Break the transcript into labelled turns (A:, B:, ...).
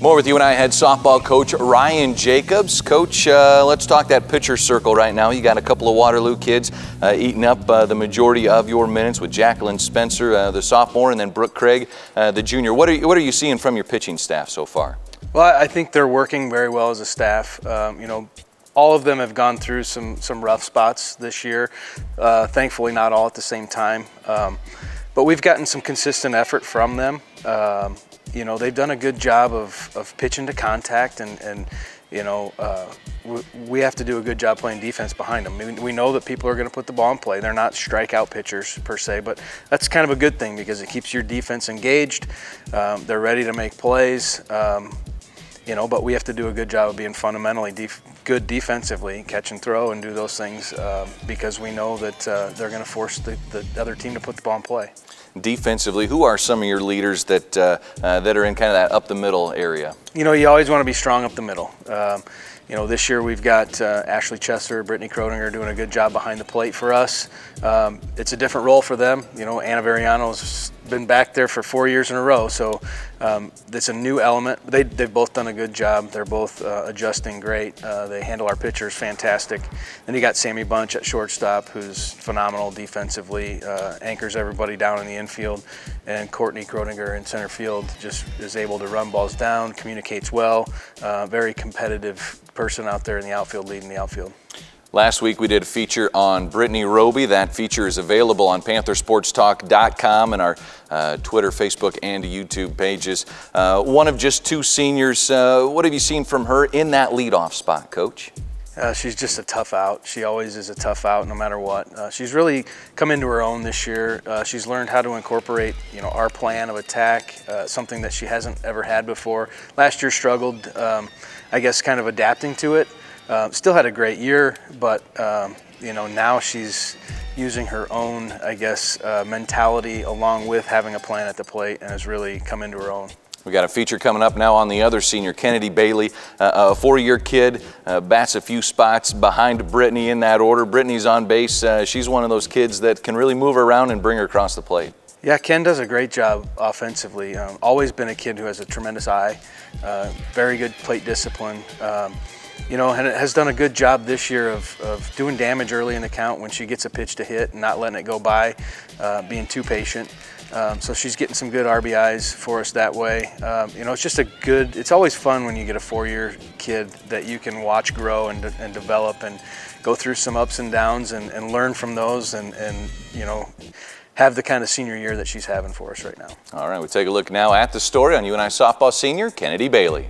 A: More with UNI head softball coach Ryan Jacobs. Coach, let's talk that pitcher circle right now. You got a couple of Waterloo kids eating up the majority of your minutes with Jacqueline Spencer, the sophomore, and then Brooke Craig, the junior. What are you seeing from your pitching staff so far?
B: Well, I think they're working very well as a staff. All of them have gone through some rough spots this year. Thankfully, not all at the same time. But we've gotten some consistent effort from them. They've done a good job of pitching to contact, and we have to do a good job playing defense behind them. We know that people are going to put the ball in play. They're not strikeout pitchers per se, but that's kind of a good thing because it keeps your defense engaged. They're ready to make plays. But we have to do a good job of being fundamentally good defensively, catch and throw, and do those things because we know that they're going to force the other team to put the ball in play. Defensively,
A: who are some of your leaders that are in kind of that up the middle area?
B: You always want to be strong up the middle. This year we've got Ashley Chesser, Brittany Kroninger doing a good job behind the plate for us. It's a different role for them. Anna Variano's been back there for 4 years in a row, so it's a new element. They've both done a good job. They're both adjusting great. They handle our pitchers fantastic. Then you got Sammy Bunch at shortstop, who's phenomenal defensively, anchors everybody down in the infield, and Courtney Kroninger in center field just is able to run balls down, communicates well, very competitive person out there in the outfield, leading the outfield.
A: Last week we did a feature on Brittany Roby. That feature is available on PantherSportsTalk.com and our Twitter, Facebook, and YouTube pages. One of just two seniors. What have you seen from her in that leadoff spot, Coach?
B: She's just a tough out. She always is a tough out no matter what. She's really come into her own this year. She's learned how to incorporate our plan of attack, something that she hasn't ever had before. Last year struggled, I guess, kind of adapting to it. Still had a great year, but now she's using her own, I guess, mentality along with having a plan at the plate, and has really come into her own.
A: We got a feature coming up now on the other senior, Kennedy Bailey, a four-year kid, bats a few spots behind Brittany in that order. Brittany's on base. She's one of those kids that can really move her around and bring her across the plate.
B: Yeah, Ken does a great job offensively. Always been a kid who has a tremendous eye, very good plate discipline. And it has done a good job this year of doing damage early in the count when she gets a pitch to hit and not letting it go by, being too patient. So she's getting some good RBIs for us that way. It's just it's always fun when you get a four-year kid that you can watch grow and develop and go through some ups and downs and learn from those and have the kind of senior year that she's having for us right now.
A: All right, we'll take a look now at the story on UNI Softball senior Kennedy Bailey.